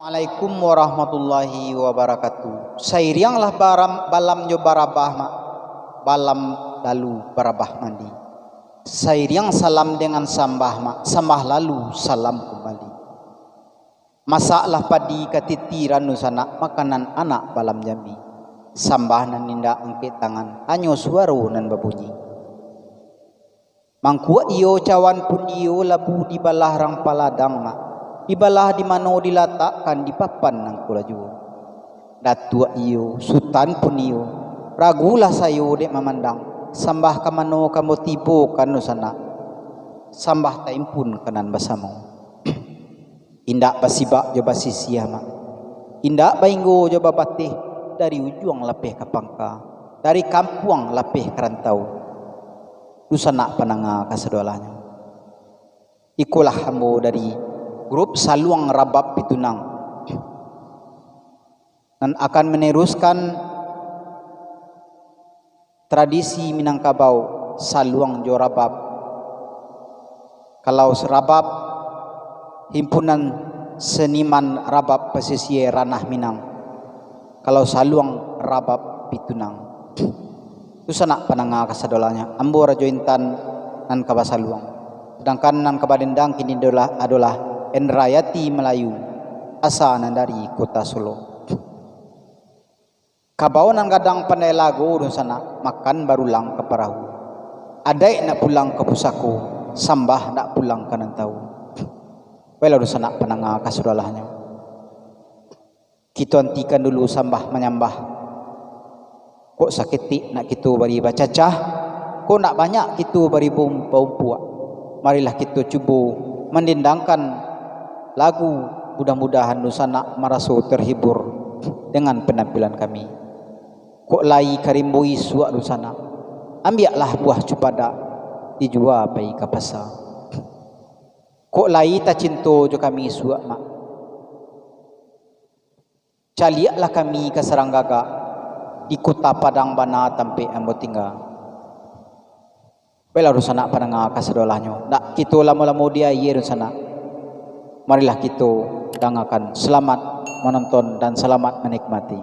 Assalamualaikum warahmatullahi wabarakatuh. Sairianglah balam jo barabah mak, balam lalu barabah mandi. Sairiang salam dengan sambah mak, sambah lalu salam kembali. Masalah padi katitiran nusana makanan anak balam jambi. Sambah nan ninda angkat tangan, hanyo suaro nan babunyi. Mangkuat iyo cawan pun iyo labu di balah rang paladang mak. Ibalah di mano diletakkan di papan nang kulaju. Datua iyo, sultan pun iyo, ragulah sayo dek memandang. Sambah kamano kamu tibo kanu sana. Sambah taimpun kanan basamo. Indak basibak jo basisia mak. Indak bainggo jo babatih dari ujung lapeh kapangka, dari kampung lapeh kerantau. Dusana pananga kasedolanya. Ikulah hambo dari grup Saluang Rabab Pitunang dan akan meneruskan tradisi Minangkabau Saluang Jo Rabab. Kalau serabab himpunan seniman Rabab pesisir ranah Minang, kalau Saluang Rabab Pitunang itu sanak pananga kasadolanya ambo rajo intan nan kabasaluang, sedangkan nan kabadendang kini adalah Enrayati Melayu asalnya dari kota Solo. Kabau nang kadang pandai lagu dun sana makan barulang ke perahu. Adai nak pulang ke pusaku, sambah nak pulang ke nantau. Walau dun sana pananga kasuralahnya. Kita hentikan dulu sambah menyambah. Kok sakiti nak kita bari bacacah, kok nak banyak kita bari bumpuak. Marilah kita cuba mendendangkan lagu, mudah-mudahan nusana maraso terhibur dengan penampilan kami. Kok lai karimbui suak nusana, ambiaklah buah cupada dijual bayi kapasa. Kok lai tak cinta jo kami suak mak, caliaklah kami ke Saranggaga di kota Padang Bana tampe ambo tinggal. Bela nusana pananga kasedolahnya. Nak kita lama-lama dia ye nusana. Marilah kita dangakan selamat menonton dan selamat menikmati.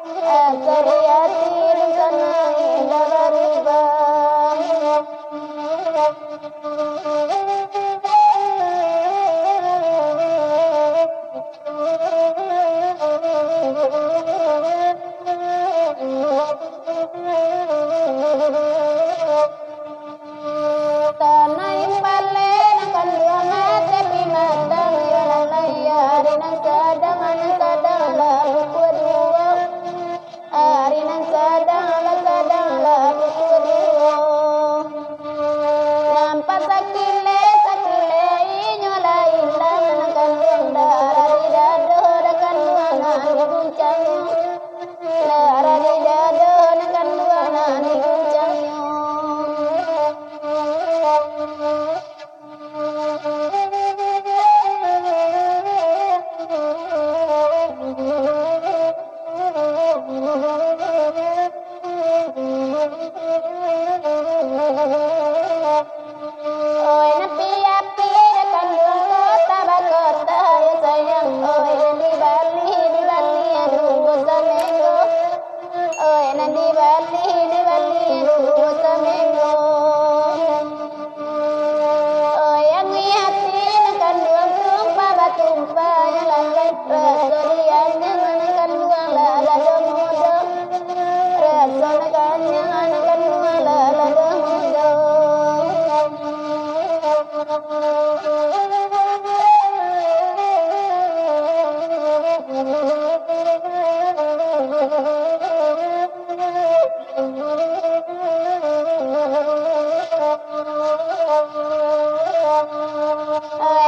asariyatin sanang dabaribang tanay palen akan luangat tapi matang yolalay ari nang sadang labu kedua ari nang sadang labu kedua nampak sakile nyolai lang akan luang darah di dado akan luangan diguncangnya darah di dado akan luangan diguncangnya Oi napi api dekan dua kota bakota ya sayang oi di Bali aduh bosan minggu oi di Bali aduh bosan minggu oi yang hati dekan dua tumpah batumpah yang lalai rasoriannya menekan dua lada muda rasa nekannya menekan dua lada muda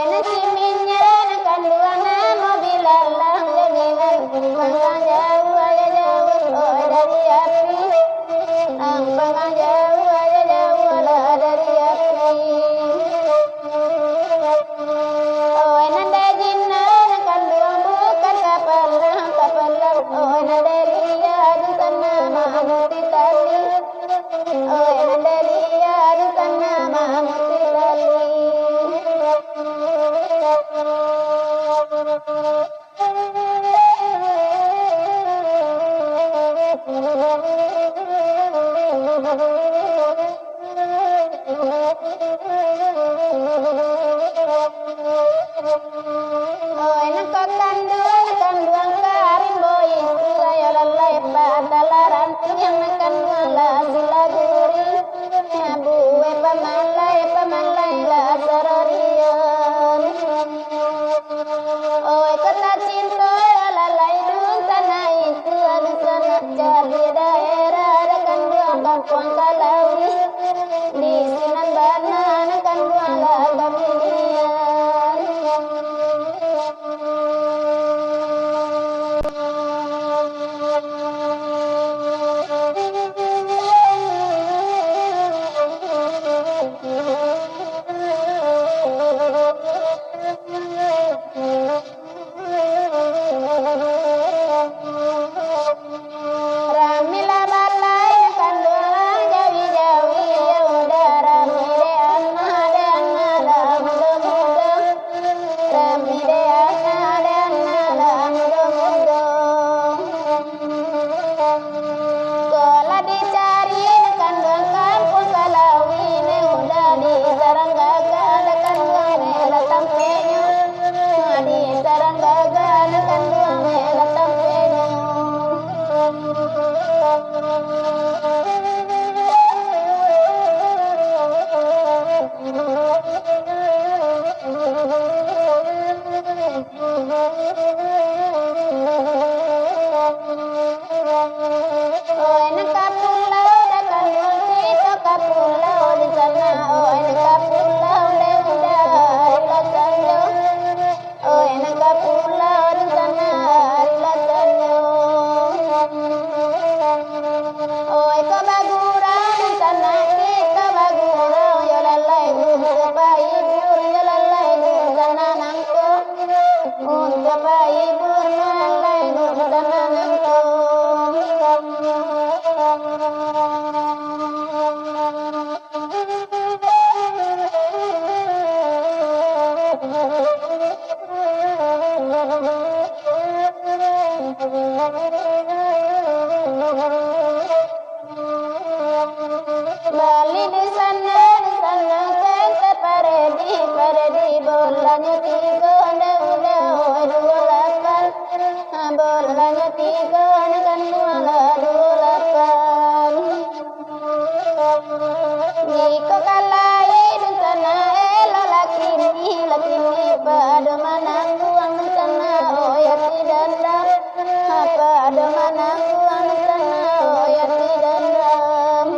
nasi minyak akan luana mobil lalang jadilan panggang jauh aja jauh oh dari api panggang jauh aja jauh lah dari api oh nanda jinan akan luang bukan kapal oh nanda lihat di sana mamuti tali oh nanda lihat di sana mamuti tali Oi nakan duang karimbo itu ayo lalai patalaran yang nakan mala sila guri buwe pamalai la sarorian oi kata cinta lalai dun sana itu adu sana jadi daerah dekan duang kampung Kalawi di Sinan Bana nakan duang lagamian Ramila balai nakan duang jawi-jawi ya udara mide anna la muda-muda ramide anna la muda-muda Kola dicari nakan duang kampung Kalawi ne udah di sarang gagal nakan duang mela tampenya di sarang gagal nakan duang mela tampenya Oi nakapulau dekan duang kita kapulau di sana oi nakapulau udah rila sanyo oi nakapulau di sana rila sanyo oi kabagurang di sana kita bagurang yo lalai kepai bur yo lalai di sana nangko kepai bur yo lalai di sana nangko ada manangku anu sana ya tidandam.